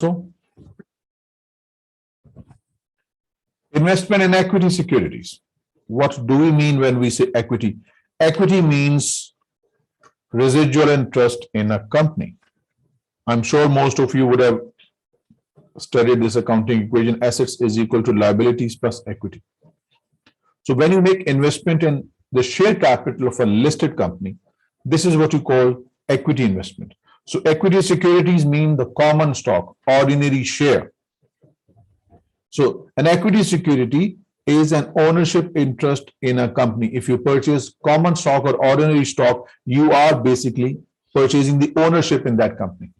So, investment in equity securities. What do we mean when we say equity? Equity means residual interest in a company. I'm sure most of you would have studied this accounting equation: assets is equal to liabilities plus equity. So when you make investment in the share capital of a listed company, this is what you call equity investment. So equity securities mean the common stock, ordinary share. So an equity security is an ownership interest in a company. If you purchase common stock or ordinary stock, you are basically purchasing the ownership in that company,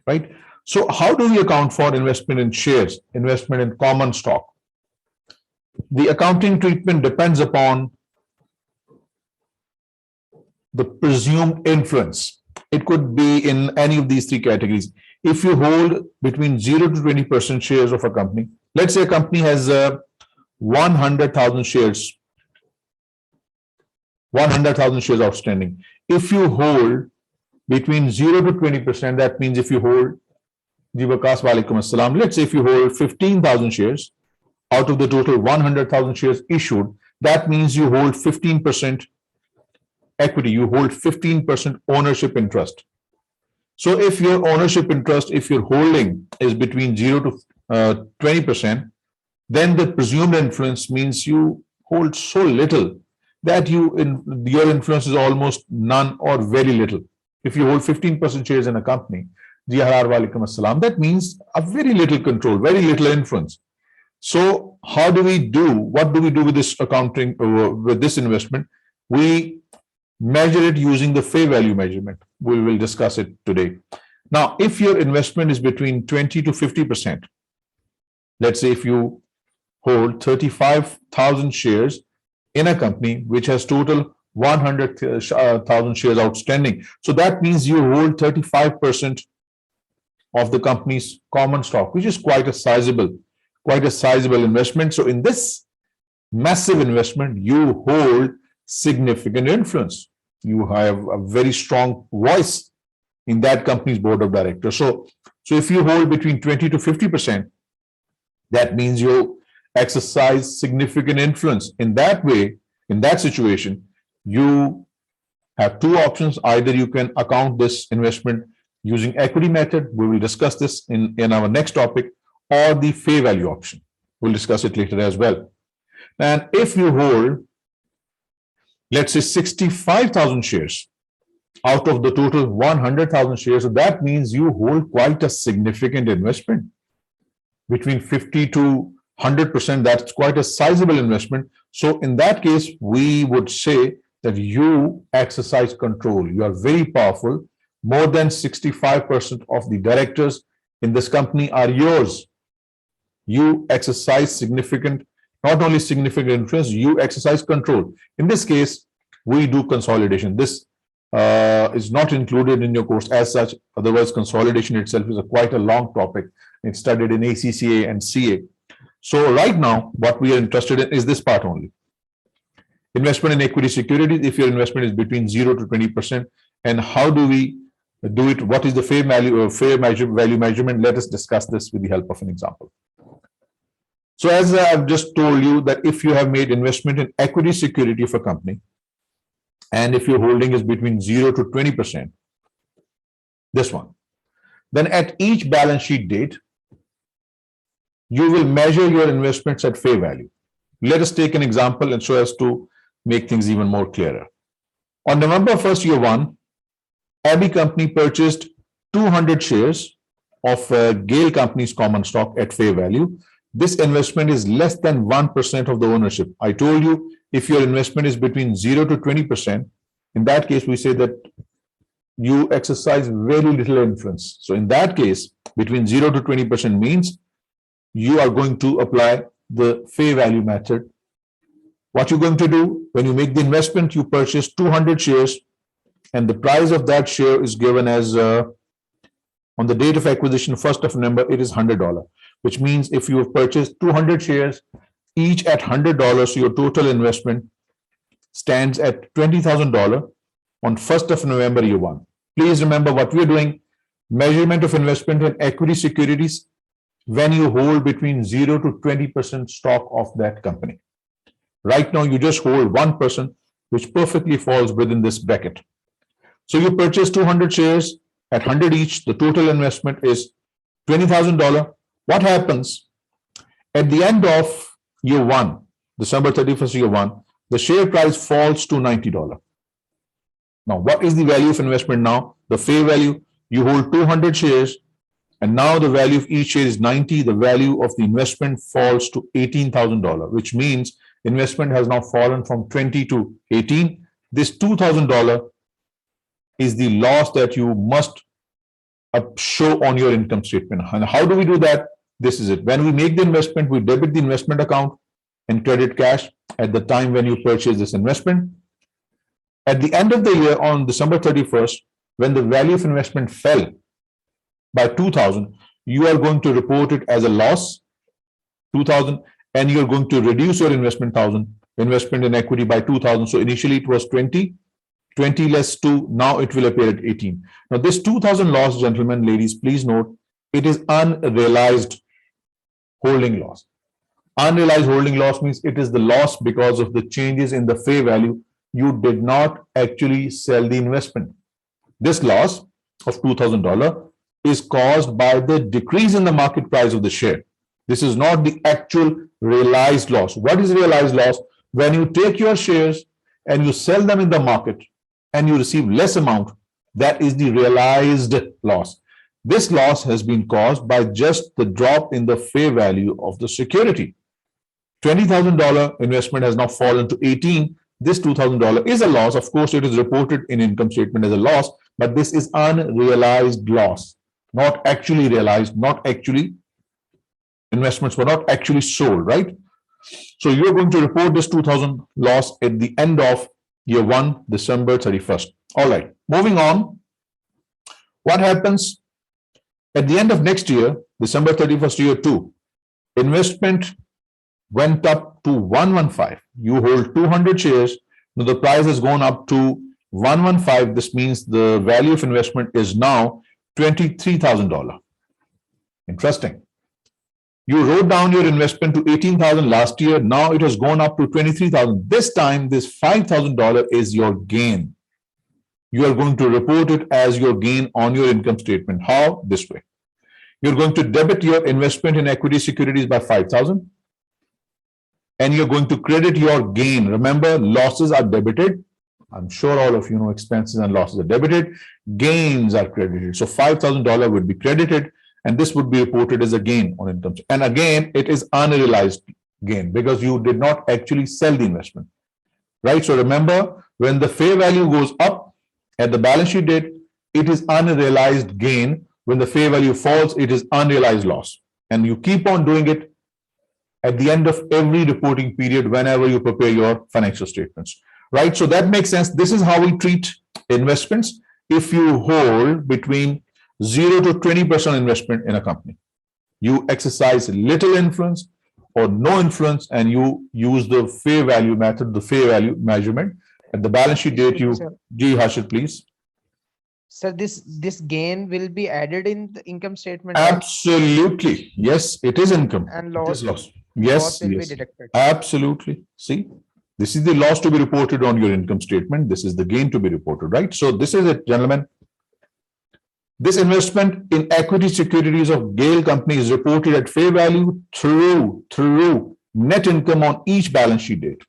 right? So how do we account for investment in shares, investment in common stock? The accounting treatment depends upon the presumed influence. It could be in any of these three categories. If you hold between 0 to 20% shares of a company, let's say a company has 100,000 shares, 100,000 shares outstanding. If you hold between 0 to 20%, that means if you hold, let's say if you hold 15,000 shares out of the total 100,000 shares issued, that means you hold 15% equity, you hold 15% ownership interest. So if your ownership interest, if your holding is between 0 to 20%, then the presumed influence means you hold so little that your influence is almost none or very little. If you hold 15% shares in a company, that means a very little control, very little influence. So how do we do, what do we do with this accounting, with this investment? We measure it using the fair value measurement. We will discuss it today. Now, if your investment is between 20 to 50%, let's say if you hold 35,000 shares in a company which has total 100,000 shares outstanding. So that means you hold 35% of the company's common stock, which is quite a sizable investment. So in this massive investment, you hold significant influence. You have a very strong voice in that company's board of directors. So if you hold between 20 to 50%, that means you exercise significant influence. In that way, in that situation, you have two options. Either you can account this investment using equity method. We will discuss this in our next topic, or the fair value option. We'll discuss it later as well. And if you hold, let's say 65,000 shares out of the total 100,000 shares, so that means you hold quite a significant investment. Between 50 to 100%, that's quite a sizable investment. So in that case, we would say that you exercise control. You are very powerful. More than 65% of the directors in this company are yours. You exercise significant, not only significant influence, you exercise control. In this case, we do consolidation. This is not included in your course as such. Otherwise, consolidation itself is quite a long topic. It's studied in ACCA and CA. So right now, what we are interested in is this part only. Investment in equity securities, if your investment is between 0 to 20%, and how do we do it? What is the fair value measurement? Let us discuss this with the help of an example. So as I've just told you, that if you have made investment in equity security of a company, and if your holding is between 0 to 20%, this one, then at each balance sheet date, you will measure your investments at fair value. Let us take an example and so as to make things even more clearer. On November 1st, year one, Abbey Company purchased 200 shares of Gale Company's common stock at fair value. This investment is less than 1% of the ownership. I told you, if your investment is between 0 to 20%, in that case, we say that you exercise very little influence. So in that case, between 0 to 20% means you are going to apply the fair value method. What you're going to do, when you make the investment, you purchase 200 shares, and the price of that share is given as, on the date of acquisition, 1st of November, it is $100, which means if you have purchased 200 shares, each at $100, so your total investment stands at $20,000 on 1st of November, year one. Please remember what we're doing. Measurement of investment in equity securities when you hold between 0 to 20% stock of that company. Right now, you just hold 1%, which perfectly falls within this bracket. So you purchase 200 shares at 100 each. The total investment is $20,000. What happens at the end of year one, December 31st, year one, the share price falls to $90. Now, what is the value of investment now? The fair value, you hold 200 shares, and now the value of each share is 90. The value of the investment falls to $18,000, which means investment has now fallen from 20 to 18. This $2,000 is the loss that you must show on your income statement. And how do we do that? This is it. When we make the investment, we debit the investment account and credit cash at the time when you purchase this investment. At the end of the year, on December 31st, when the value of investment fell by 2,000, you are going to report it as a loss, 2,000, and you're going to reduce your investment in equity by 2,000. So initially it was 20 less 2, now it will appear at 18. Now this 2,000 loss, gentlemen, ladies, please note, it is unrealized holding loss. Unrealized holding loss means it is the loss because of the changes in the fair value. You did not actually sell the investment. This loss of $2,000 is caused by the decrease in the market price of the share. This is not the actual realized loss. What is realized loss? When you take your shares and you sell them in the market and you receive less amount, that is the realized loss. This loss has been caused by just the drop in the fair value of the security. $20,000 investment has now fallen to 18. This $2,000 is a loss. Of course, it is reported in income statement as a loss, but this is unrealized loss, not actually realized, not actually investments were not actually sold, right? So you're going to report this 2,000 loss at the end of year one, December 31st. All right, moving on. What happens at the end of next year, December 31st, year two? Investment went up to 115. You hold 200 shares. Now the price has gone up to 115. This means the value of investment is now $23,000. Interesting. You wrote down your investment to 18,000 last year. Now it has gone up to 23,000. This time, this $5,000 is your gain. You are going to report it as your gain on your income statement. How? This way. You're going to debit your investment in equity securities by 5,000. And you're going to credit your gain. Remember, losses are debited. I'm sure all of you know expenses and losses are debited. Gains are credited. So $5,000 would be credited, and this would be reported as a gain on income. And again, it is unrealized gain because you did not actually sell the investment, right? So remember, when the fair value goes up at the balance sheet date, it is unrealized gain. When the fair value falls, it is unrealized loss. And you keep on doing it at the end of every reporting period whenever you prepare your financial statements, right? So that makes sense. This is how we treat investments. If you hold between 0 to 20% investment in a company, you exercise little influence or no influence, and you use the fair value method, the fair value measurement. At the balance sheet date, you, G. Harshit, please. Sir, this gain will be added in the income statement. Absolutely. Yes, it is income. And loss. It is loss. Yes, loss will yes. be deducted. Absolutely. See, this is the loss to be reported on your income statement. This is the gain to be reported, right? So this is it, gentlemen. This investment in equity securities of Gale Company is reported at fair value through net income on each balance sheet date,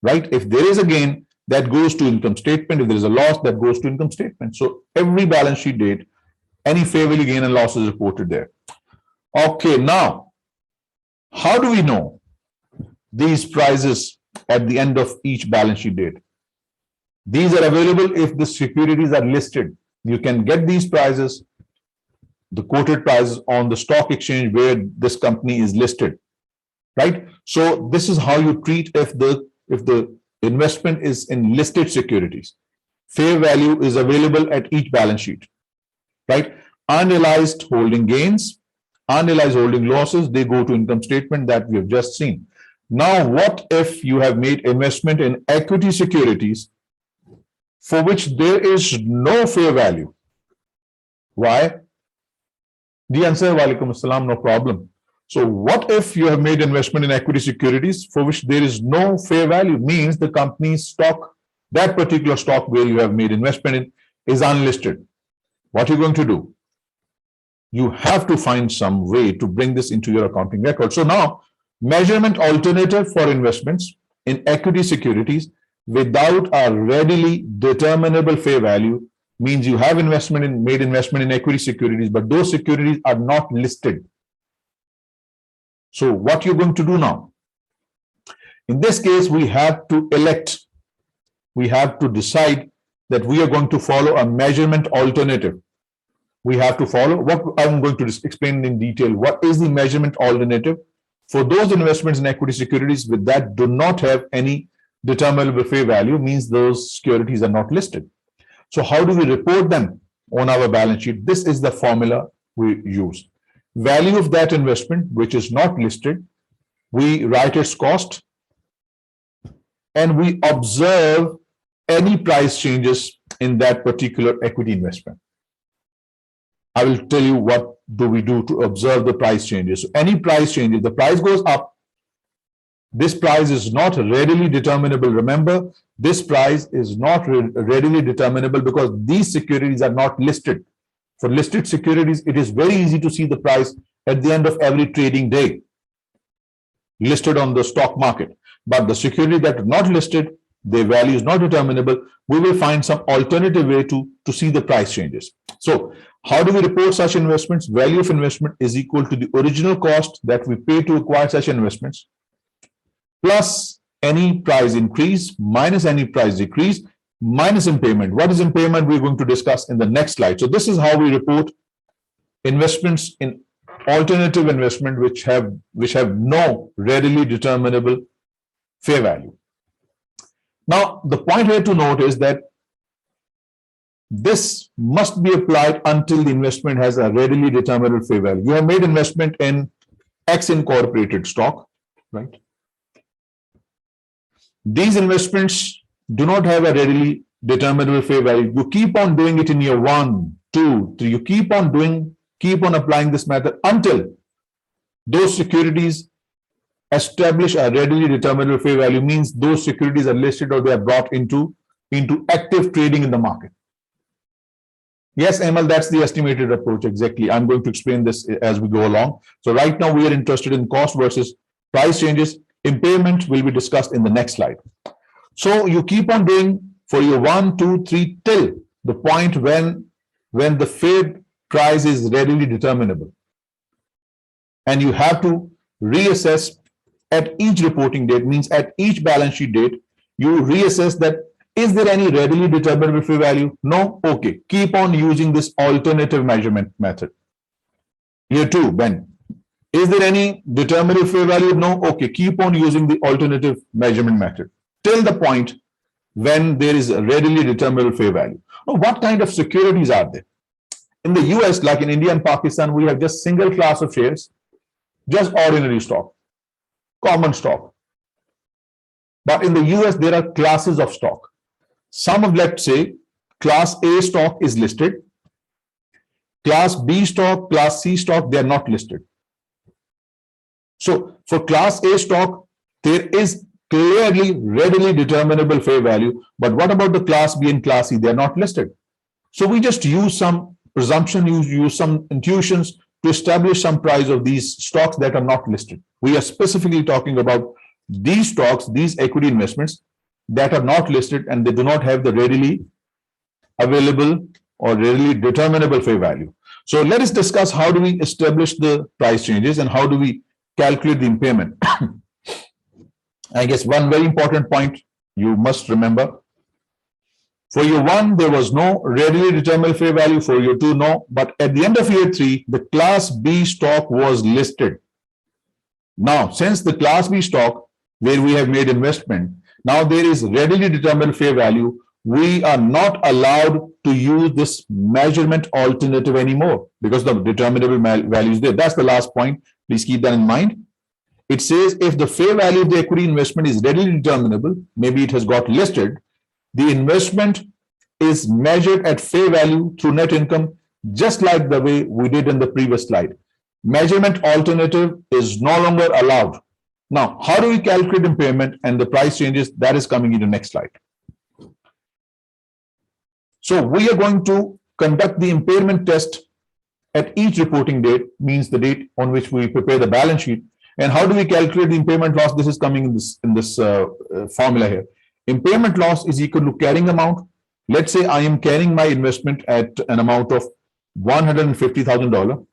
right? If there is a gain, that goes to income statement. If there is a loss, that goes to income statement. So every balance sheet date, any fair value gain and loss is reported there. Okay, now, how do we know these prices at the end of each balance sheet date? These are available if the securities are listed. You can get these prices, the quoted prices, on the stock exchange where this company is listed, right? So this is how you treat if the investment is in listed securities. Fair value is available at each balance sheet, right? Unrealized holding gains, unrealized holding losses, they go to income statement that we have just seen. Now, what if you have made investment in equity securities for which there is no fair value? Why? The answer, Walaikum Assalam, no problem. So what if you have made investment in equity securities for which there is no fair value? Means the company's stock, that particular stock where you have made investment in, is unlisted. What are you going to do? You have to find some way to bring this into your accounting record. So now, measurement alternative for investments in equity securities without a readily determinable fair value means you have made investment in equity securities, but those securities are not listed. So what you're going to do now? In this case, we have to decide that we are going to follow a measurement alternative. We have to follow what I'm going to explain in detail. What is the measurement alternative for those investments in equity securities that do not have any determinable fair value, means those securities are not listed. So how do we report them on our balance sheet? This is the formula we use. Value of that investment, which is not listed, we write its cost, and we observe any price changes in that particular equity investment. I will tell you what do we do to observe the price changes. So any price changes, the price goes up, this price is not readily determinable. Remember, this price is not readily determinable because these securities are not listed. For listed securities, it is very easy to see the price at the end of every trading day listed on the stock market. But the security that are not listed, their value is not determinable. We will find some alternative way to see the price changes. So how do we report such investments? Value of investment is equal to the original cost that we pay to acquire such investments, plus any price increase minus any price decrease minus impairment. What is impairment? We're going to discuss in the next slide. So this is how we report investments in alternative investment which have no readily determinable fair value. Now, the point here to note is that this must be applied until the investment has a readily determinable fair value. You have made investment in X incorporated stock, right? These investments do not have a readily determinable fair value. You keep on doing it in year 1, 2, 3. You keep on applying this method until those securities establish a readily determinable fair value, means those securities are listed or they are brought into active trading in the market. Yes, Amal, that's the estimated approach. Exactly. I'm going to explain this as we go along. So right now we are interested in cost versus price changes. Impairment will be discussed in the next slide. So you keep on doing for your 1, 2, 3 till the point when the fair price is readily determinable. And you have to reassess at each reporting date, means at each balance sheet date, you reassess that is there any readily determinable fair value? No? Okay. Keep on using this alternative measurement method. Year 2, Ben. Is there any determinable fair value? No? Okay. Keep on using the alternative measurement method till the point when there is a readily determinable fair value. Now, what kind of securities are there? In the US, like in India and Pakistan, we have just single class of shares, just ordinary stock, common stock. But in the US, there are classes of stock. Some of, let's say, class A stock is listed. Class B stock, class C stock, they are not listed. So for class A stock, there is clearly readily determinable fair value. But what about the class B and class C? They are not listed. So we just use some presumption, use some intuitions to establish some price of these stocks that are not listed. We are specifically talking about these stocks, these equity investments that are not listed and they do not have the readily available or readily determinable fair value. So let us discuss how do we establish the price changes and how do we calculate the impairment. I guess one very important point you must remember. For year 1, there was no readily determinable fair value. For year 2, no. But at the end of year 3, the class B stock was listed. Now, since the class B stock where we have made investment, now there is readily determinable fair value, we are not allowed to use this measurement alternative anymore because the determinable value is there. That's the last point. Please keep that in mind. It says if the fair value of the equity investment is readily determinable, maybe it has got listed, the investment is measured at fair value through net income, just like the way we did in the previous slide. Measurement alternative is no longer allowed. Now, how do we calculate impairment and the price changes? That is coming in the next slide. So we are going to conduct the impairment test at each reporting date, means the date on which we prepare the balance sheet. And how do we calculate the impairment loss? This is coming in this formula here. Impairment loss is equal to carrying amount. Let's say I am carrying my investment at an amount of $150,000.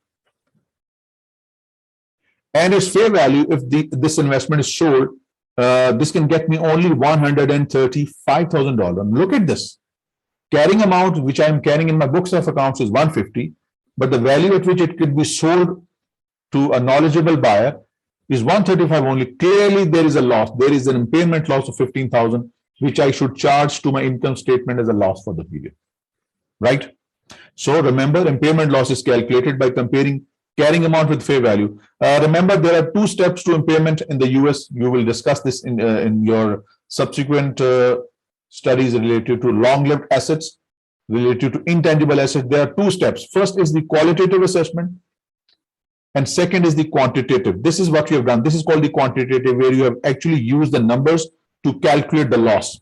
And its fair value, if this investment is sold, this can get me only $135,000. Look at this. Carrying amount, which I am carrying in my books of accounts, is 150, but the value at which it could be sold to a knowledgeable buyer is 135 only. Clearly, there is a loss. There is an impairment loss of 15,000, which I should charge to my income statement as a loss for the period. Right? So remember, impairment loss is calculated by comparing carrying amount with fair value. Remember, there are two steps to impairment in the US. You will discuss this in your subsequent studies related to long-lived assets, related to intangible assets. There are two steps. First is the qualitative assessment, and second is the quantitative. This is what we have done. This is called the quantitative, where you have actually used the numbers to calculate the loss.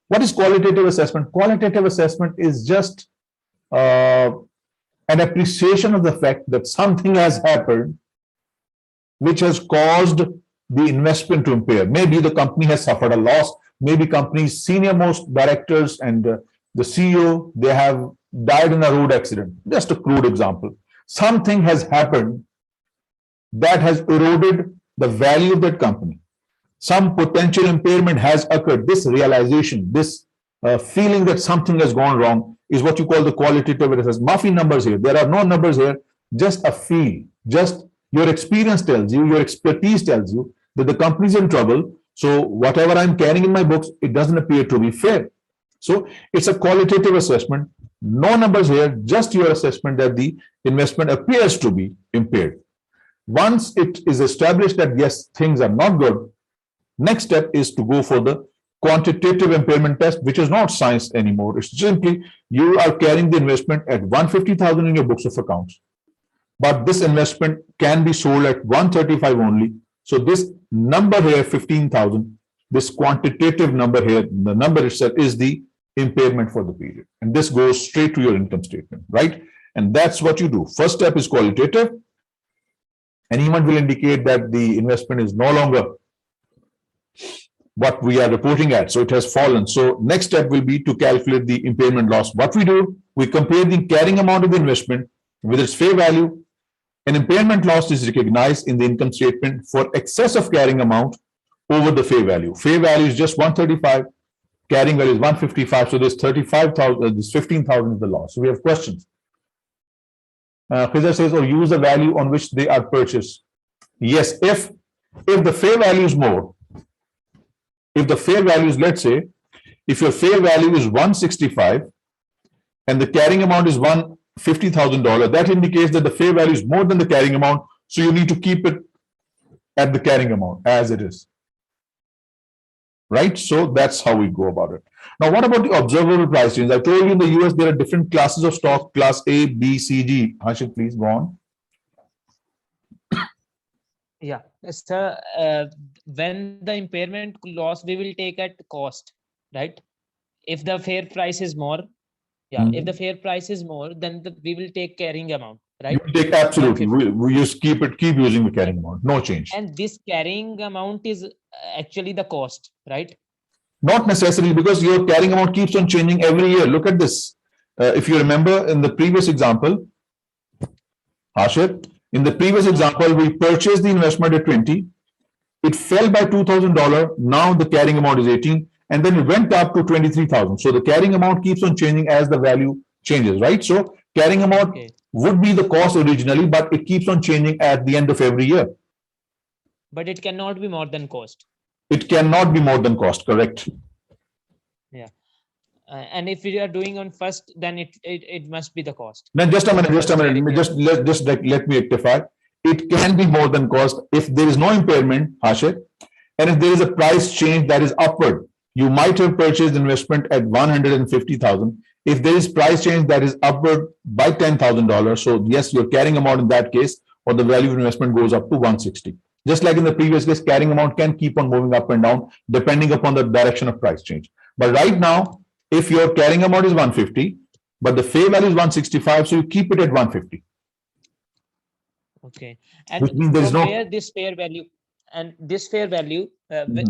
What is qualitative assessment? Qualitative assessment is just an appreciation of the fact that something has happened which has caused the investment to impair. Maybe the company has suffered a loss. Maybe company's senior most directors and the CEO, they have died in a road accident. Just a crude example. Something has happened that has eroded the value of that company. Some potential impairment has occurred. This realization, this feeling that something has gone wrong is what you call the qualitative assessment. Muffy numbers here. There are no numbers here, just a feel. Just your experience tells you, your expertise tells you that the company is in trouble. So whatever I'm carrying in my books, it doesn't appear to be fair. So it's a qualitative assessment. No numbers here, just your assessment that the investment appears to be impaired. Once it is established that yes, things are not good, next step is to go for the quantitative impairment test, which is not science anymore. It's simply you are carrying the investment at 150,000 in your books of accounts, but this investment can be sold at 135 only. So this number here, 15,000, this quantitative number here, the number itself is the impairment for the period. And this goes straight to your income statement, right? And that's what you do. First step is qualitative. An event will indicate that the investment is no longer what we are reporting at. So it has fallen. So next step will be to calculate the impairment loss. What we do, we compare the carrying amount of the investment with its fair value. An impairment loss is recognized in the income statement for excess of carrying amount over the fair value. Fair value is just 135, carrying value is 155. So there's 35,000, this 15,000 is the loss. So we have questions. Khizar says, or use the value on which they are purchased. Yes, if the fair value is more, if the fair value is, let's say, if your fair value is 165 and the carrying amount is $150,000, that indicates that the fair value is more than the carrying amount. So you need to keep it at the carrying amount as it is. Right? So that's how we go about it. Now, what about the observable price change? I told you in the US, there are different classes of stock, class A, B, C, G. Hashim, please go on. Yeah, sir, when the impairment loss, we will take at cost, right? If the fair price is more, if the fair price is more, then we will take carrying amount, right? You take absolutely. We just keep using the carrying amount, no change. And this carrying amount is actually the cost, right? Not necessarily, because your carrying amount keeps on changing every year. Look at this. If you remember in the previous example, Hashim, in the previous example, we purchased the investment at 20. It fell by $2,000. Now the carrying amount is 18, and then it went up to 23,000. So the carrying amount keeps on changing as the value changes, right? So carrying amount would be the cost originally, but it keeps on changing at the end of every year. But it cannot be more than cost. It cannot be more than cost, correct? Yeah. And if we are doing on first, then it must be the cost. Now, just a minute. Let me rectify. It can be more than cost if there is no impairment, Hashim, and if there is a price change that is upward. You might have purchased investment at 150,000. If there is price change that is upward by $10,000, so yes, your carrying amount in that case or the value of investment goes up to 160. Just like in the previous case, carrying amount can keep on moving up and down depending upon the direction of price change. But right now, if your carrying amount is 150, but the fair value is 165, so you keep it at 150. Okay. Which And means there is from no- where this fair value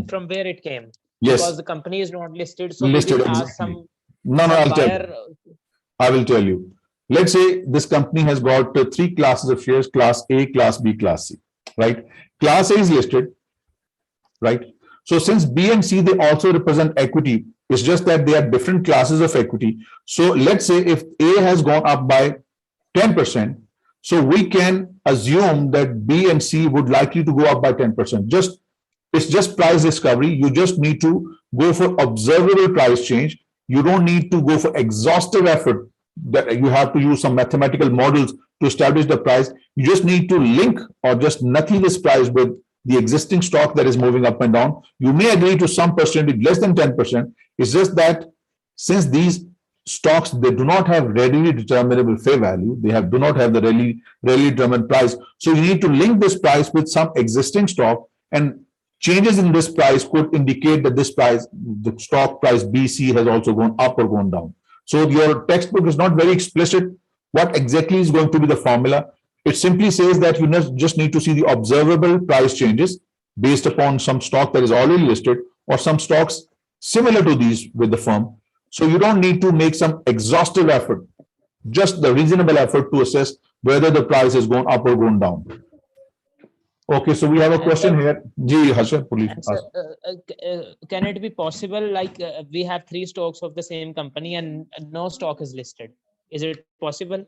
from where it came? Yes. Because the company is not listed, so Listed, we will ask exactly. some No, some I'll tell buyer. you. I will tell you. Let's say this company has got three classes of shares: Class A, Class B, Class C. Right? Class A is listed. Right? So since B and C, they also represent equity. It's just that they are different classes of equity. So let's say if A has gone up by 10%, so we can assume that B and C would likely to go up by 10%. It's just price discovery. You just need to go for observable price change. You don't need to go for exhaustive effort that you have to use some mathematical models to establish the price. You just need to link or just knuckle this price with the existing stock that is moving up and down. You may agree to some percentage, less than 10%. It's just that since these stocks, they do not have readily determinable fair value, do not have the readily determined price. So you need to link this price with some existing stock, and changes in this price could indicate that this price, the stock price BC, has also gone up or gone down. So your textbook is not very explicit what exactly is going to be the formula. It simply says that you just need to see the observable price changes based upon some stock that is already listed or some stocks similar to these with the firm. So you don't need to make some exhaustive effort, just the reasonable effort to assess whether the price is going up or going down. Okay, so we have a question here. Ji, Harsha, please ask. Can it be possible, like we have three stocks of the same company and no stock is listed? Is it possible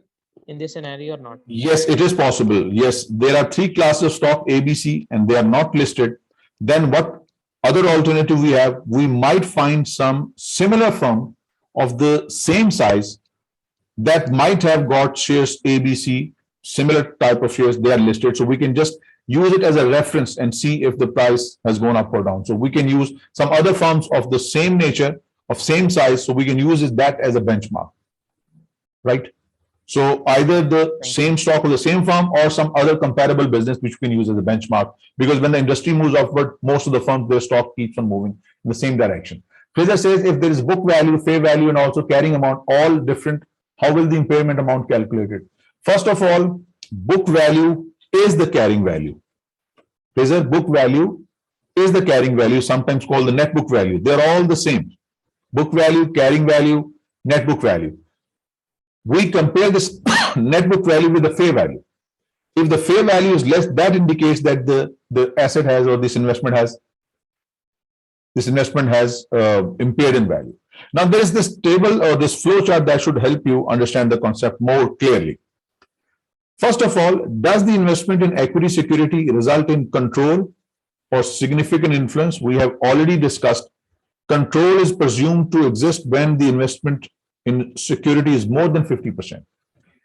in this scenario or not? Yes, it is possible. Yes, there are three classes of stock A, B, C, and they are not listed. Then what other alternative we have? We might find some similar firm of the same size that might have got shares A, B, C, similar type of shares, they are listed. So we can just use it as a reference and see if the price has gone up or down. So we can use some other firms of the same nature, of same size, so we can use that as a benchmark. Right? So either the same stock of the same firm or some other comparable business which we can use as a benchmark, because when the industry moves upward, most of the firms, their stock keeps on moving in the same direction. Fraser says if there is book value, fair value, and also carrying amount, all different, how will the impairment amount calculated? First of all, book value is the carrying value. Fraser, book value is the carrying value, sometimes called the net book value. They're all the same. Book value, carrying value, net book value. We compare this net book value with the fair value. If the fair value is less, that indicates that the asset has, or this investment has impaired in value. Now there is this table or this flow chart that should help you understand the concept more clearly. First of all, does the investment in equity security result in control or significant influence? We have already discussed control is presumed to exist when the investment in security is more than 50%.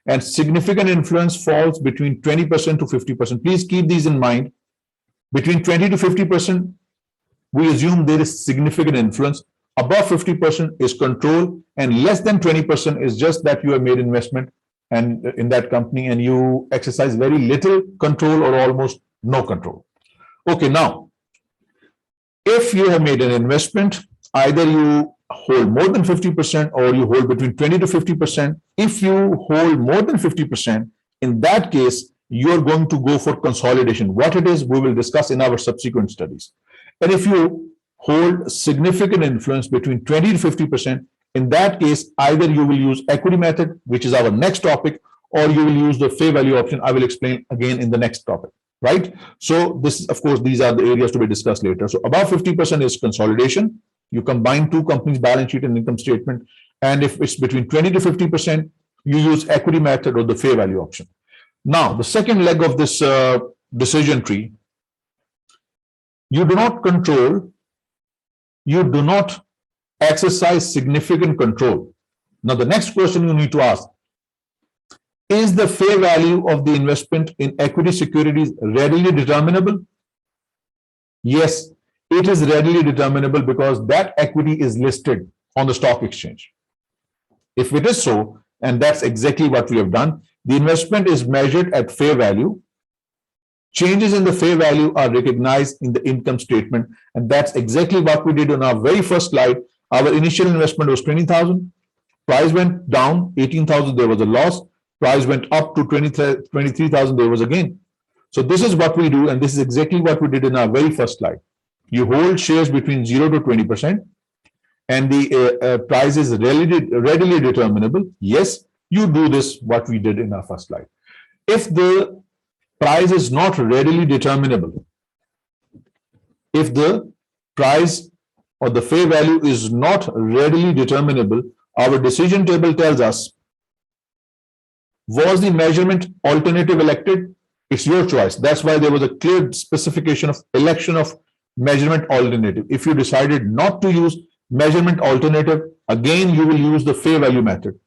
And significant influence falls between 20% to 50%. Please keep these in mind. Between 20 to 50%, we assume there is significant influence. Above 50% is control, and less than 20% is just that you have made investment and in that company and you exercise very little control or almost no control. Okay, now, if you have made an investment, either you hold more than 50% or you hold between 20 to 50%. If you hold more than 50%, in that case, you're going to go for consolidation. What it is, we will discuss in our subsequent studies. And if you hold significant influence between 20 to 50%, in that case, either you will use equity method, which is our next topic, or you will use the fair value option. I will explain again in the next topic, right? So this, of course, these are the areas to be discussed later. So above 50% is consolidation. You combine two companies' balance sheet and income statement. And if it's between 20 to 50%, you use equity method or the fair value option. Now, the second leg of this decision tree, you do not control, you do not exercise significant control. Now, the next question you need to ask, is the fair value of the investment in equity securities readily determinable? Yes. it is readily determinable because that equity is listed on the stock exchange. If it is so, and that's exactly what we have done, the investment is measured at fair value. Changes in the fair value are recognized in the income statement, and that's exactly what we did on our very first slide. Our initial investment was 20,000. Price went down 18,000. There was a loss. Price went up to 23,000. There was a gain. So this is what we do, and this is exactly what we did in our very first slide. You hold shares between 0 to 20%, and the price is readily determinable. Yes, you do this, what we did in our first slide. If the price is not readily determinable, if the price or the fair value is not readily determinable, our decision table tells us, was the measurement alternative elected? It's your choice. That's why there was a clear specification of election of measurement alternative. If you decided not to use measurement alternative, again, you will use the fair value method.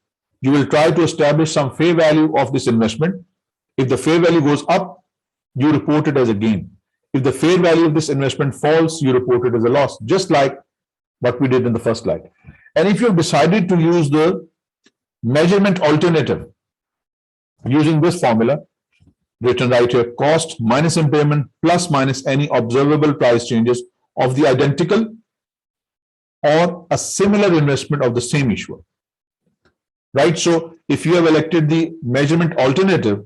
You will try to establish some fair value of this investment. If the fair value goes up, you report it as a gain. If the fair value of this investment falls, you report it as a loss, just like what we did in the first slide. And if you've decided to use the measurement alternative using this formula, written right here, cost minus impairment plus minus any observable price changes of the identical or a similar investment of the same issuer. Right? So if you have elected the measurement alternative,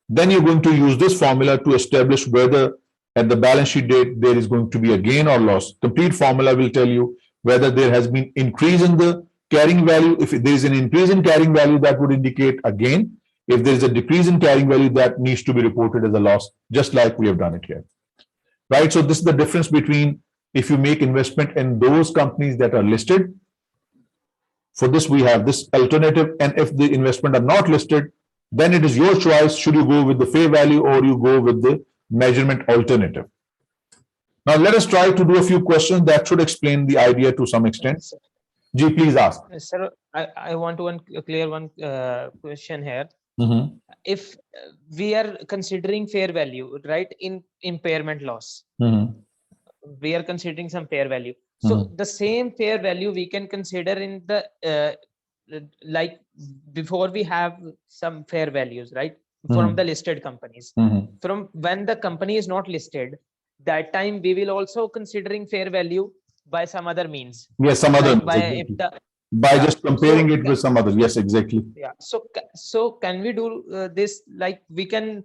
then you're going to use this formula to establish whether at the balance sheet date there is going to be a gain or loss. Complete formula will tell you whether there has been increase in the carrying value. If there is an increase in carrying value, that would indicate a gain. If there is a decrease in carrying value, that needs to be reported as a loss, just like we have done it here. Right? So this is the difference between if you make investment in those companies that are listed. For this, we have this alternative. And if the investment are not listed, then it is your choice. Should you go with the fair value or you go with the measurement alternative? Now, let us try to do a few questions that should explain the idea to some extent. Ji, please ask. Sir, I want to clear one question here. If we are considering fair value, right, in impairment loss, we are considering some fair value. So the same fair value we can consider in the like before we have some fair values, right, from the listed companies. From when the company is not listed, that time we will also considering fair value by some other means. Yes, some other like means, by just comparing it with some others. Yes, exactly. Yeah. So can we do this? Like we can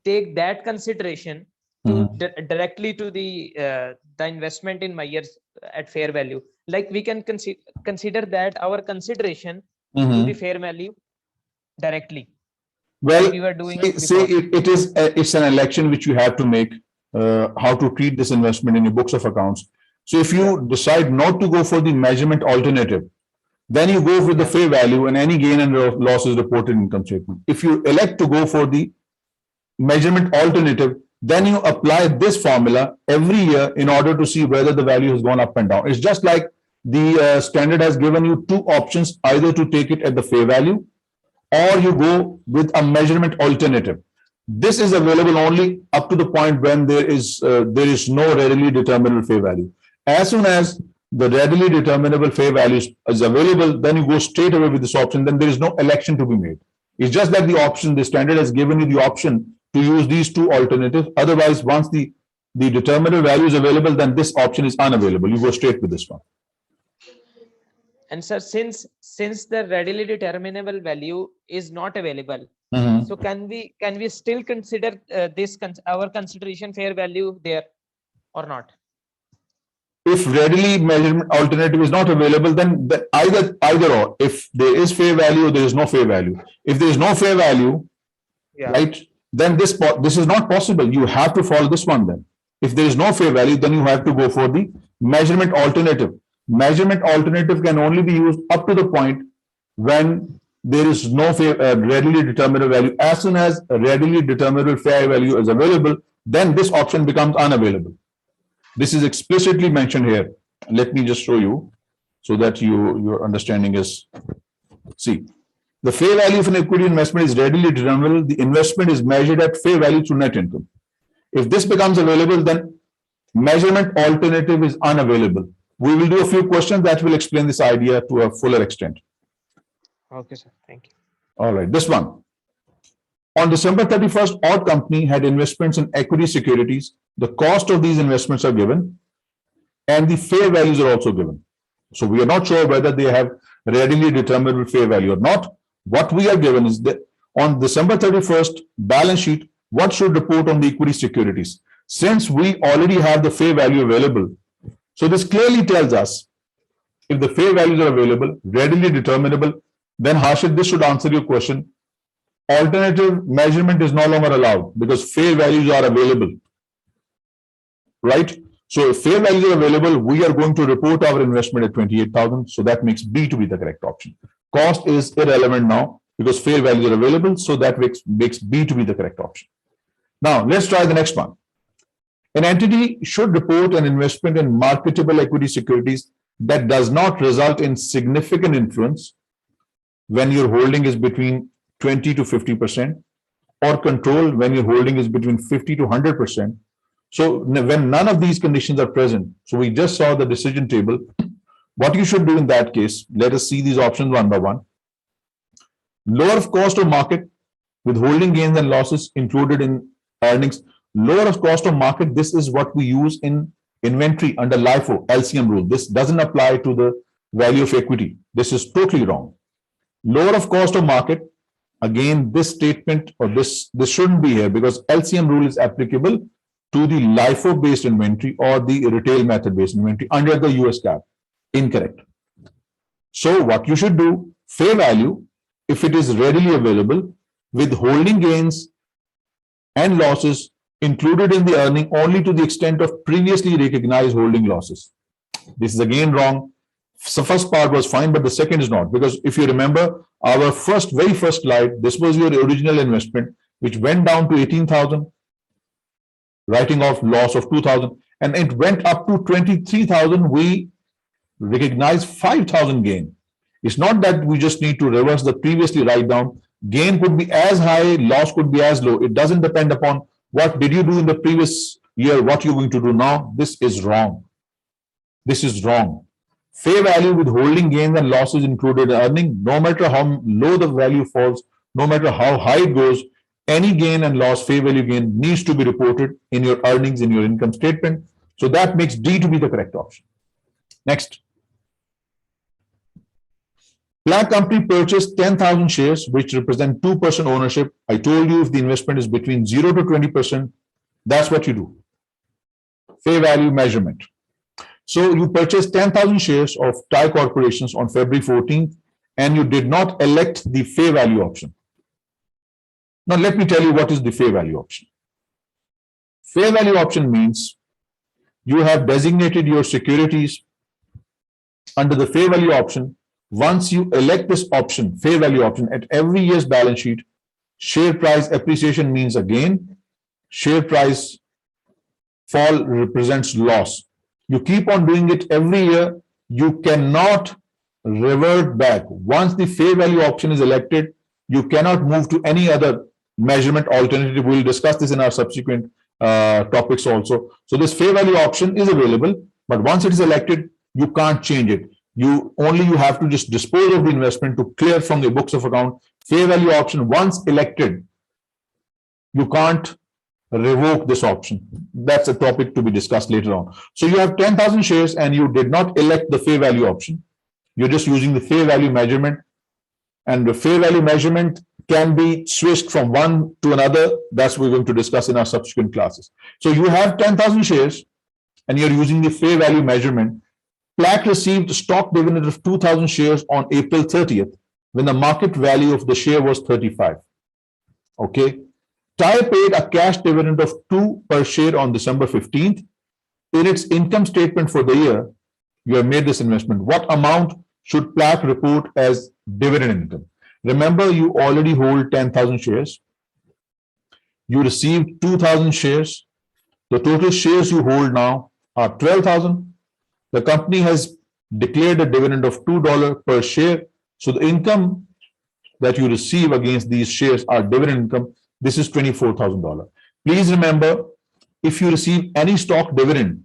take that consideration to directly to the investment in Myers at fair value. Like we can consider that our consideration to the fair value directly. Well, like we were doing it's an election which you have to make, how to treat this investment in your books of accounts. So if you decide not to go for the measurement alternative, then you go with the fair value and any gain and loss is reported in income statement. If you elect to go for the measurement alternative, then you apply this formula every year in order to see whether the value has gone up and down. It's just like the standard has given you two options, either to take it at the fair value or you go with a measurement alternative. This is available only up to the point when there is no readily determinable fair value. As soon as the readily determinable fair value is available, then you go straight away with this option. Then there is no election to be made. It's just that the option, the standard has given you the option to use these two alternatives. Otherwise, once the determinable value is available, then this option is unavailable. You go straight with this one. And sir, since the readily determinable value is not available, so can we still consider our consideration fair value there or not? If readily measurement alternative is not available, then either or. If there is fair value or there is no fair value. If there is no fair value, right, then this is not possible. You have to follow this one then. If there is no fair value, then you have to go for the measurement alternative. Measurement alternative can only be used up to the point when there is no readily determinable value. As soon as a readily determinable fair value is available, then this option becomes unavailable. This is explicitly mentioned here. Let me just show you so that your understanding is, see, the fair value of an equity investment is readily determinable. The investment is measured at fair value through net income. If this becomes available, then Measurement alternative is unavailable. We will do a few questions that will explain this idea to a fuller extent. Okay, sir. Thank you. All right, this one. On December 31st, our company had investments in equity securities. The cost of these investments are given and the fair values are also given. So we are not sure whether they have readily determinable fair value or not. What we are given is that on December 31st balance sheet, what should report on the equity securities? Since we already have the fair value available, so this clearly tells us if the fair values are available, readily determinable, then Harshit, this should answer your question. Alternative measurement is no longer allowed because fair values are available, right? So if fair values are available, we are going to report our investment at 28,000. So that makes B to be the correct option. Cost is irrelevant now because fair values are available. So that makes B to be the correct option. Now let's try the next one. An entity should report an investment in marketable equity securities that does not result in significant influence when your holding is between 20 to 50%, or control when your holding is between 50 to 100%. So when none of these conditions are present, so we just saw the decision table, what you should do in that case, let us see these options one by one. Lower of cost of market with holding gains and losses included in earnings. Lower of cost of market, this is what we use in inventory under LIFO, LCM rule. This doesn't apply to the value of equity. This is totally wrong. Lower of cost of market, again, this statement or this shouldn't be here because LCM rule is applicable to the LIFO based inventory or the retail method based inventory under the US GAAP. Incorrect. So what you should do, fair value, if it is readily available, with holding gains and losses included in the earning only to the extent of previously recognized holding losses. This is again wrong. So first part was fine, but the second is not, because if you remember our very first slide, this was your original investment, which went down to 18,000, writing off loss of 2,000, and it went up to 23,000. We recognized 5,000 gain. It's not that we just need to reverse the previously write down. Gain could be as high, loss could be as low. It doesn't depend upon what did you do in the previous year, what you're going to do now. This is wrong. This is wrong. Fair value with holding gains and losses included in earning, no matter how low the value falls, no matter how high it goes, any gain and loss, fair value gain, needs to be reported in your earnings, in your income statement. So that makes D to be the correct option. Next. Black company purchased 10,000 shares, which represent 2% ownership. I told you if the investment is between 0 to 20%, that's what you do. Fair value measurement. So you purchased 10,000 shares of Thai corporations on February 14th, and you did not elect the fair value option. Now, let me tell you what is the fair value option. Fair value option means you have designated your securities under the fair value option. Once you elect this option, fair value option, at every year's balance sheet, share price appreciation means a gain, share price fall represents loss. You keep on doing it every year. You cannot revert back. Once the fair value option is elected, you cannot move to any other measurement alternative. We'll discuss this in our subsequent topics also. So this fair value option is available, but once it is elected, you can't change it. You have to just dispose of the investment to clear from the books of account. Fair value option, once elected, you can't revoke this option. That's a topic to be discussed later on. So you have 10,000 shares and you did not elect the fair value option. You're just using the fair value measurement, and the fair value measurement can be switched from one to another. That's what we're going to discuss in our subsequent classes. So you have 10,000 shares and you're using the fair value measurement. Plaque received stock dividend of 2,000 shares on April 30th when the market value of the share was 35. Okay. Thai paid a cash dividend of 2 per share on December 15th. In its income statement for the year, you have made this investment. What amount should Plaque report as dividend income? Remember, you already hold 10,000 shares. You received 2,000 shares. The total shares you hold now are 12,000. The company has declared a dividend of $2 per share. So the income that you receive against these shares are dividend income. This is $24,000. Please remember, if you receive any stock dividend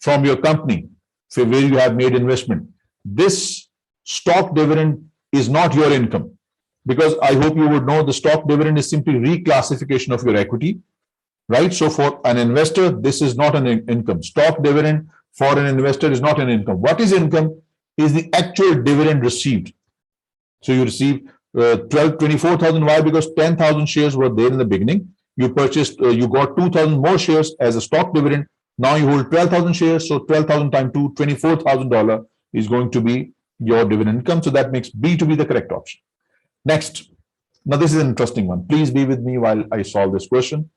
from your company, say where you have made investment, this stock dividend is not your income. Because I hope you would know the stock dividend is simply reclassification of your equity, right? So for an investor, this is not an income. Stock dividend for an investor is not an income. What is income is the actual dividend received. So you receive 24,000. Why? Because 10,000 shares were there in the beginning. You purchased, you got 2,000 more shares as a stock dividend. Now you hold 12,000 shares. So 12,000 times 2, $24,000 is going to be your dividend income. So that makes B to be the correct option. Next. Now this is an interesting one. Please be with me while I solve this question.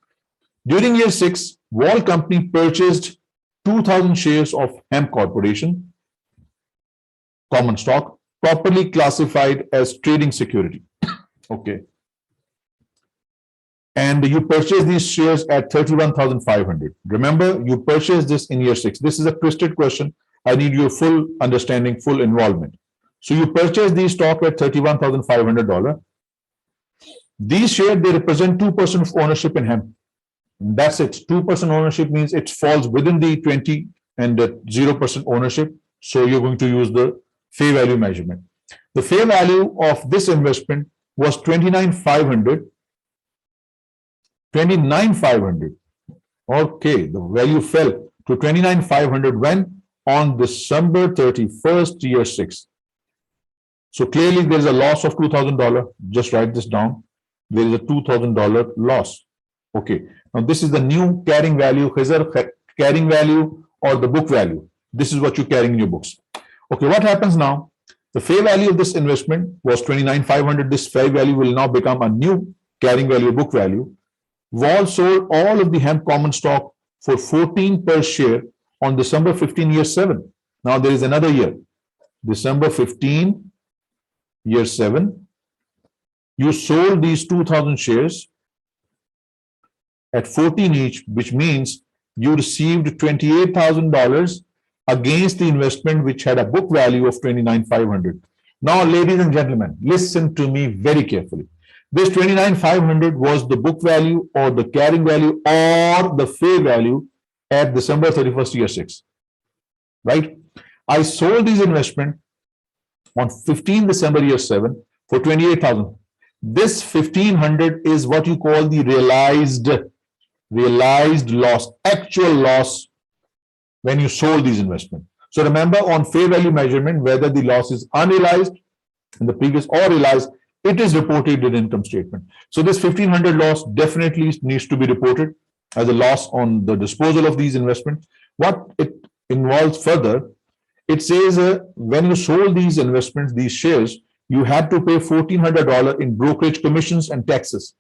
During year 6, Wall Company purchased 2,000 shares of Hemp Corporation common stock, properly classified as trading security. Okay. And you purchase these shares at 31,500. Remember, you purchased this in year 6. This is a twisted question. I need your full understanding, full involvement. So you purchase these stock at $31,500. These shares, they represent 2% of ownership in hemp. That's it. 2% ownership means it falls within the 20 and the 0% ownership. So you're going to use the fair value measurement. The fair value of this investment was 29,500. 29,500. Okay, the value fell to 29,500 when? On December 31st, year 6. So clearly there's a loss of $2,000. Just write this down. There is a $2,000 loss. Okay. Now this is the new carrying value, carrying value or the book value. This is what you're carrying in your books. Okay, what happens now? The fair value of this investment was 29,500. This fair value will now become a new carrying value, book value. Wall sold all of the hemp common stock for 14 per share on December 15, year 7. Now there is another year. December 15, year 7. You sold these 2,000 shares at 14 each, which means you received $28,000 against the investment which had a book value of 29,500. Now, ladies and gentlemen, listen to me very carefully. This 29,500 was the book value or the carrying value or the fair value at December 31st, year 6. Right? I sold these investment on 15 December, year 7 for 28,000. This 1,500 is what you call the realized loss, actual loss when you sold these investments. So remember, on fair value measurement, whether the loss is unrealized in the previous or realized, it is reported in income statement. So this 1,500 loss definitely needs to be reported as a loss on the disposal of these investments. What it involves further, it says when you sold these investments, these shares, you had to pay $1,400 in brokerage commissions and taxes.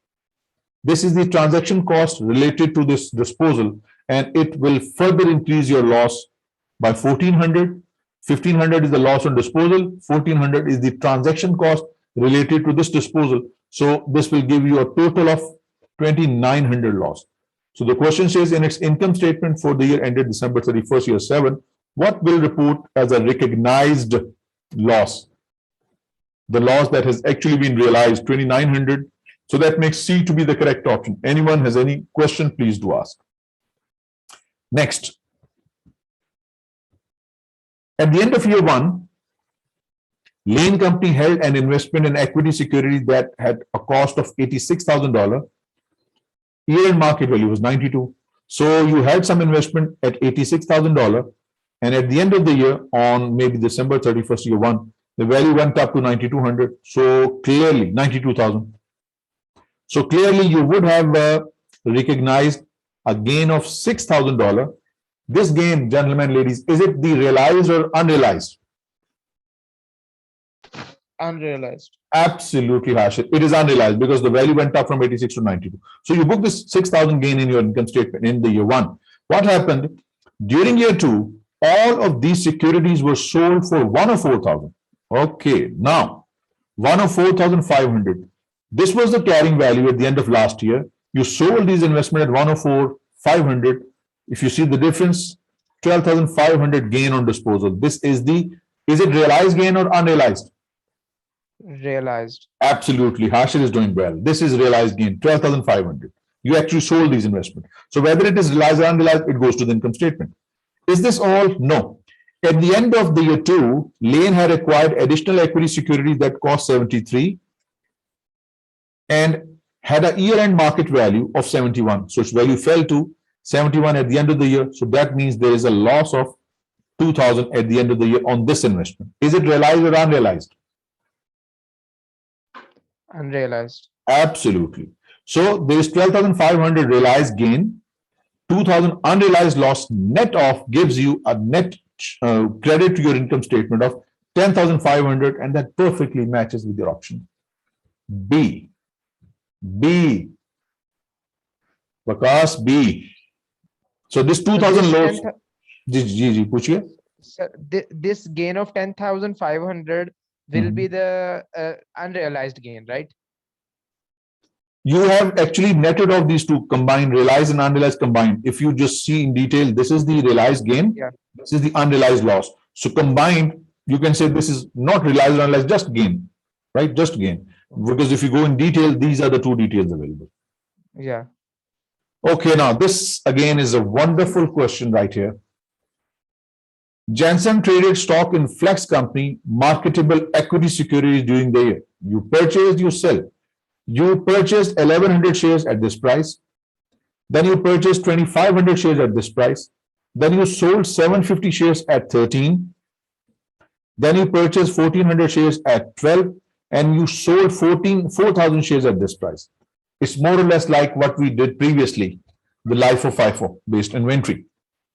This is the transaction cost related to this disposal, and it will further increase your loss by 1,400. 1,500 is the loss on disposal. 1,400 is the transaction cost related to this disposal. So this will give you a total of 2,900 loss. So the question says in its income statement for the year ended December 31st, year 7, what will report as a recognized loss? The loss that has actually been realized, 2,900. So that makes C to be the correct option. Anyone has any question, please do ask. Next. At the end of year 1, Lane Company held an investment in equity security that had a cost of $86,000. Year-end market value was 92. So you had some investment at $86,000, and at the end of the year, on maybe December 31st, year 1, the value went up to 9,200. So clearly, 92,000. So clearly, you would have recognized a gain of $6,000. This gain, gentlemen, ladies, is it the realized or unrealized? Unrealized. Absolutely, Hashir. It is unrealized because the value went up from 86 to 92. So you book this 6,000 gain in your income statement in the year 1. What happened? During year 2, all of these securities were sold for 104,000. Okay, now 104,500. This was the carrying value at the end of last year. You sold these investment at 104,500. If you see the difference, 12,500 gain on disposal. This is is it realized gain or unrealized? Realized. Absolutely. Hashir is doing well. This is realized gain, 12,500. You actually sold these investments. So whether it is realized or unrealized, it goes to the income statement. Is this all? No. At the end of the year 2, Lane had acquired additional equity securities that cost 73 and had a year-end market value of 71. So its value fell to 71 at the end of the year. So that means there is a loss of 2,000 at the end of the year on this investment. Is it realized or unrealized? Unrealized. Absolutely. So there is 12,500 realized gain, 2,000 unrealized loss. Net off gives you a net credit to your income statement of 10,500, and that perfectly matches with your option B. B. Vikas, B. So this 2,000 loss. जी पूछिए. Sir, this gain of 10,500 will be the unrealized gain, right? You have actually netted off these two combined, realized and unrealized combined. If you just see in detail, this is the realized gain, this is the unrealized loss. So combined, you can say this is not realized or unrealized, just gain, right? Just gain. Because if you go in detail, these are the two details available. Yeah. Okay, now this again is a wonderful question right here. Janssen traded stock in Flex Company, marketable equity securities during the year. You purchased, you sell. You purchased 1,100 shares at this price. Then you purchased 2,500 shares at this price. Then you sold 750 shares at 13. Then you purchased 1,400 shares at 12. And you sold 4,000 shares at this price. It's more or less like what we did previously, the LIFO FIFO based inventory.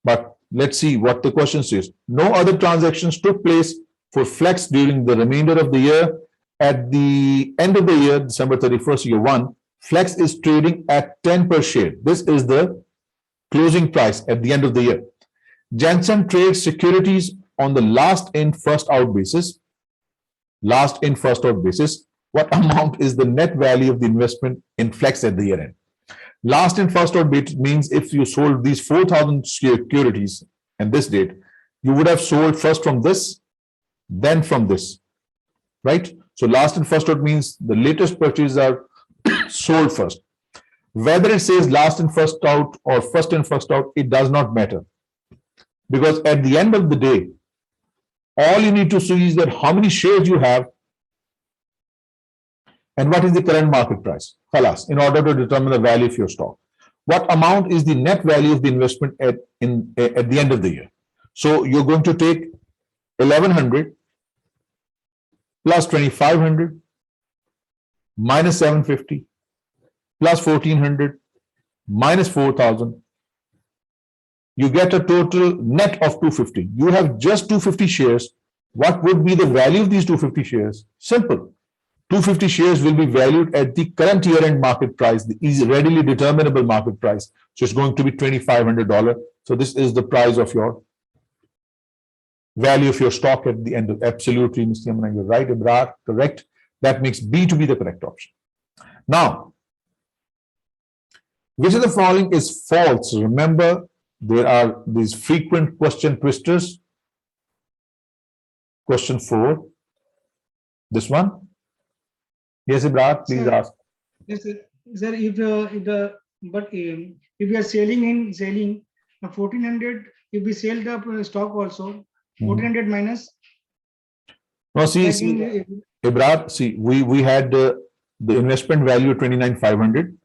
But let's see what the question says. No other transactions took place for Flex during the remainder of the year. At the end of the year, December 31st, year 1, Flex is trading at 10 per share. This is the closing price at the end of the year. Janssen trades securities on the last in, first out basis. Last in, first out basis. What amount is the net value of the investment in Flex at the year end? Last in, first out basis means if you sold these 4,000 securities and this date, you would have sold first from this, then from this, right? So last in, first out means the latest purchases are sold first. Whether it says last in, first out or first in, first out, it does not matter. Because at the end of the day, all you need to see is that how many shares you have and what is the current market price, khalas, in order to determine the value of your stock. What amount is the net value of the investment at the end of the year? So you're going to take 1,100 plus 2,500 minus 750 plus 1,400 minus 4,000. You get a total net of 250. You have just 250 shares. What would be the value of these 250 shares? Simple. 250 shares will be valued at the current year-end market price, the easy, readily determinable market price. So it's going to be $2,500. So this is the price of your value of your stock at the end of. Absolutely, Mr. Yamuna, you're right, Ibrar, correct. That makes B to be the correct option. Now, which of the following is false? Remember, there are these frequent question twisters. Question 4. This one. Yes, Ibrar, please ask. Yes, sir. Sir, if we are selling 1,400, if we sell the stock also, 1,400 minus. No, see, Ibrar, see, we had the investment value of 29,500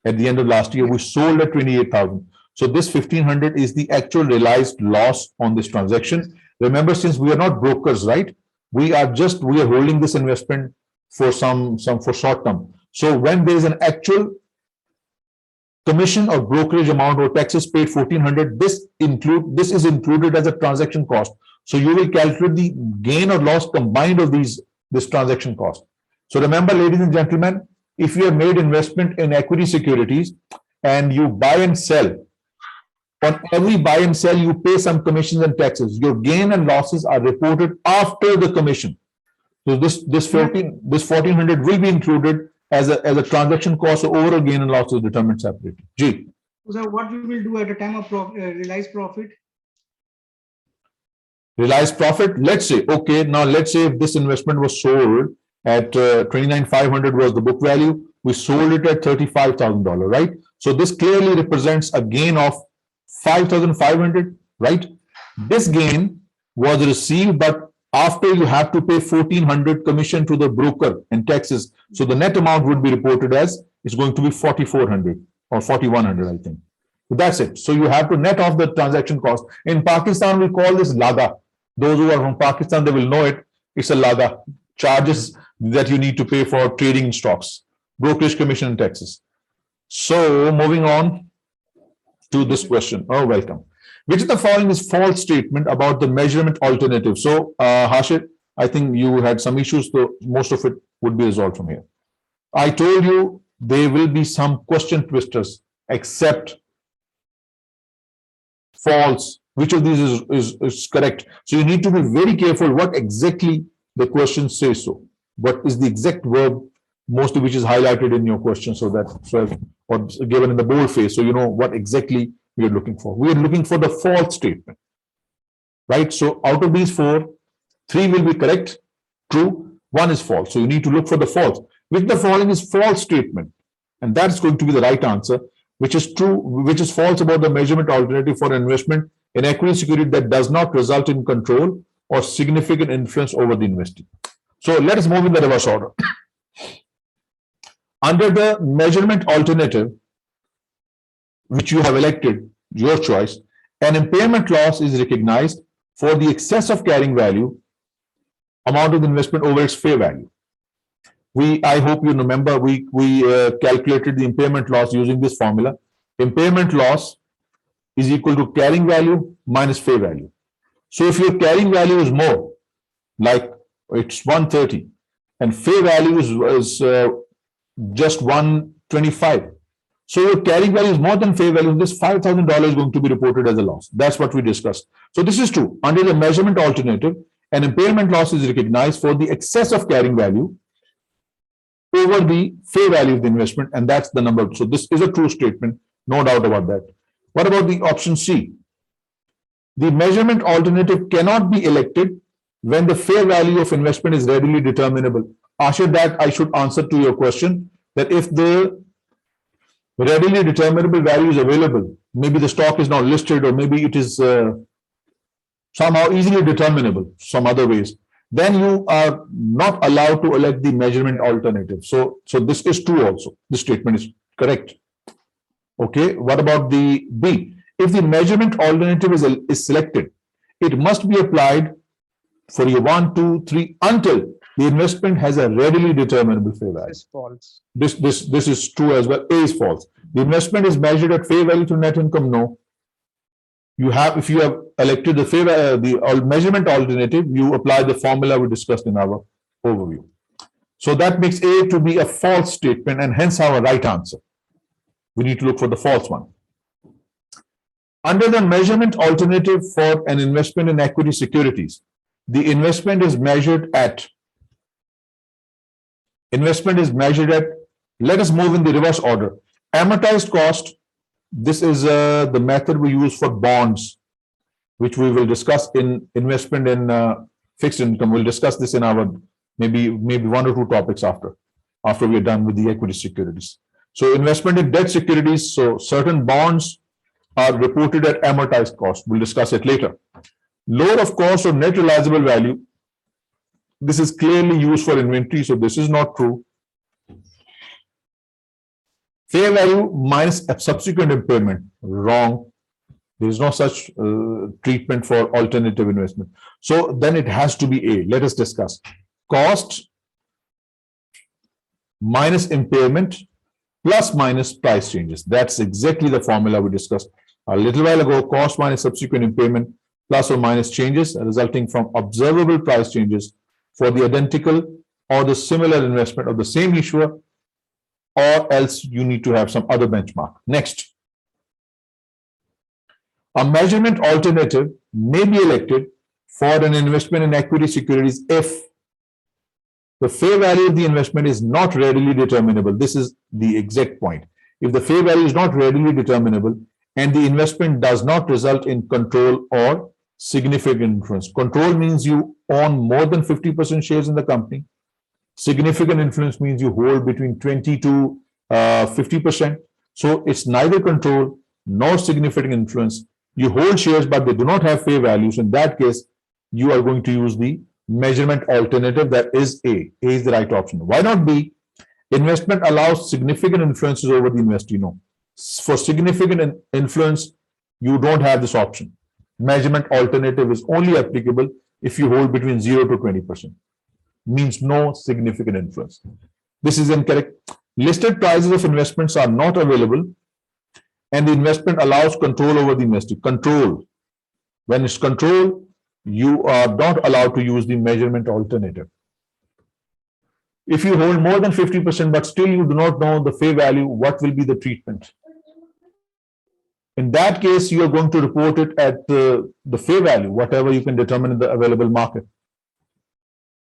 at the end of last year. We sold at 28,000. So this 1,500 is the actual realized loss on this transaction. Remember, since we are not brokers, right? We are holding this investment for some for short term. So when there is an actual commission or brokerage amount or taxes paid 1,400, this is included as a transaction cost. So you will calculate the gain or loss combined of this transaction cost. So remember, ladies and gentlemen, if you have made investment in equity securities and you buy and sell, on every buy and sell, you pay some commissions and taxes. Your gain and losses are reported after the commission. So this 1,400 will be included as a transaction cost. So overall gain and loss is determined separately. G. So what we will do at the time of realized profit? Realized profit. Let's say, okay, now let's say if this investment was sold at 29,500 was the book value. We sold it at $35,000, right? So this clearly represents a gain of 5,500, right? This gain was received, but after you have to pay 1,400 commission to the broker and taxes. So the net amount would be reported as it's going to be 4,400 or 4,100, I think. So that's it. So you have to net off the transaction cost. In Pakistan, we call this laga. Those who are from Pakistan, they will know it. It's a laga, charges that you need to pay for trading in stocks, brokerage commission and taxes. So moving on to this question. Oh, welcome. Which of the following is false statement about the measurement alternative? So, Hashid, I think you had some issues, so most of it would be resolved from here. I told you there will be some question twisters, except false. Which of these is correct? So you need to be very careful what exactly the question says. So what is the exact verb, mostly which is highlighted in your question, so that or given in the bold face, so you know what exactly we are looking for. We are looking for the false statement, right? So out of these four, three will be correct, true, one is false. So you need to look for the false. Which the following is false statement, and that's going to be the right answer. Which is true, which is false about the measurement alternative for investment in equity security that does not result in control or significant influence over the investee. So let us move in the reverse order. Under the measurement alternative, which you have elected, your choice, an impairment loss is recognized for the excess of carrying value amount of the investment over its fair value. I hope you remember, we calculated the impairment loss using this formula. Impairment loss is equal to carrying value minus fair value. So if your carrying value is more, like it's 130, and fair value is just 125. So your carrying value is more than fair value. This $5,000 is going to be reported as a loss. That's what we discussed. So this is true. Under the measurement alternative, an impairment loss is recognized for the excess of carrying value over the fair value of the investment, and that's the number. So this is a true statement, no doubt about that. What about the option C? The measurement alternative cannot be elected when the fair value of investment is readily determinable. Ashir, that I should answer to your question, that if the readily determinable value is available, maybe the stock is not listed, or maybe it is somehow easily determinable some other ways, then you are not allowed to elect the measurement alternative. So this is true also. This statement is correct. Okay, what about the B? If the measurement alternative is selected, it must be applied for year 1, 2, 3 until the investment has a readily determinable fair value. This is false. This is true as well. A is false. The investment is measured at fair value to net income. No. You have, if you have elected the measurement alternative, you apply the formula we discussed in our overview. So that makes A to be a false statement, and hence our right answer. We need to look for the false one. Under the measurement alternative for an investment in equity securities, the investment is measured at, let us move in the reverse order. Amortized cost. This is the method we use for bonds, which we will discuss in investment in fixed income. We'll discuss this in our maybe 1 or 2 topics after we are done with the equity securities. So investment in debt securities, so certain bonds are reported at amortized cost. We'll discuss it later. Lower of cost or net realizable value. This is clearly used for inventory, so this is not true. Fair value minus a subsequent impairment, wrong. There is no such treatment for alternative investment. So then it has to be A. Let us discuss. Cost minus impairment plus minus price changes. That's exactly the formula we discussed a little while ago. Cost minus subsequent impairment plus or minus changes resulting from observable price changes for the identical or the similar investment of the same issuer, or else you need to have some other benchmark. Next, a measurement alternative may be elected for an investment in equity securities if the fair value of the investment is not readily determinable. This is the exact point. If the fair value is not readily determinable and the investment does not result in control or significant influence. Control means you own more than 50% shares in the company. Significant influence means you hold between 20 to 50%. So it's neither control nor significant influence. You hold shares, but they do not have fair values. In that case, you are going to use the measurement alternative, that is A. A is the right option. Why not B? Investment allows significant influences over the investee. No. For significant influence, you don't have this option. Measurement alternative is only applicable if you hold between 0 to 20%. Means no significant influence. This is incorrect. Listed prices of investments are not available, and the investment allows control over the investee. Control. When it's control, you are not allowed to use the measurement alternative. If you hold more than 50%, but still you do not know the fair value, what will be the treatment? In that case, you are going to report it at the fair value, whatever you can determine in the available market.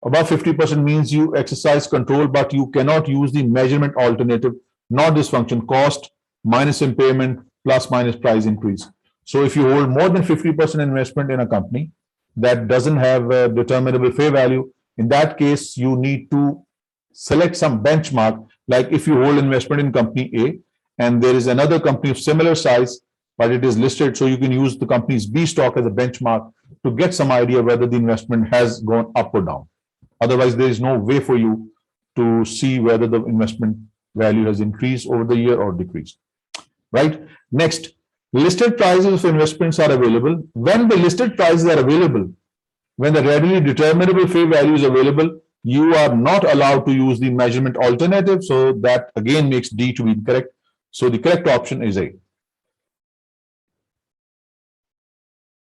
Above 50% means you exercise control, but you cannot use the measurement alternative, not this function, cost minus impairment plus minus price increase. So if you hold more than 50% investment in a company that doesn't have a determinable fair value, in that case, you need to select some benchmark, like if you hold investment in company A and there is another company of similar size, but it is listed, so you can use the company's B stock as a benchmark to get some idea whether the investment has gone up or down. Otherwise, there is no way for you to see whether the investment value has increased over the year or decreased. Right? Next, listed prices of investments are available. When the listed prices are available, when the readily determinable fair value is available, you are not allowed to use the measurement alternative. So that again makes D to be incorrect. So the correct option is A.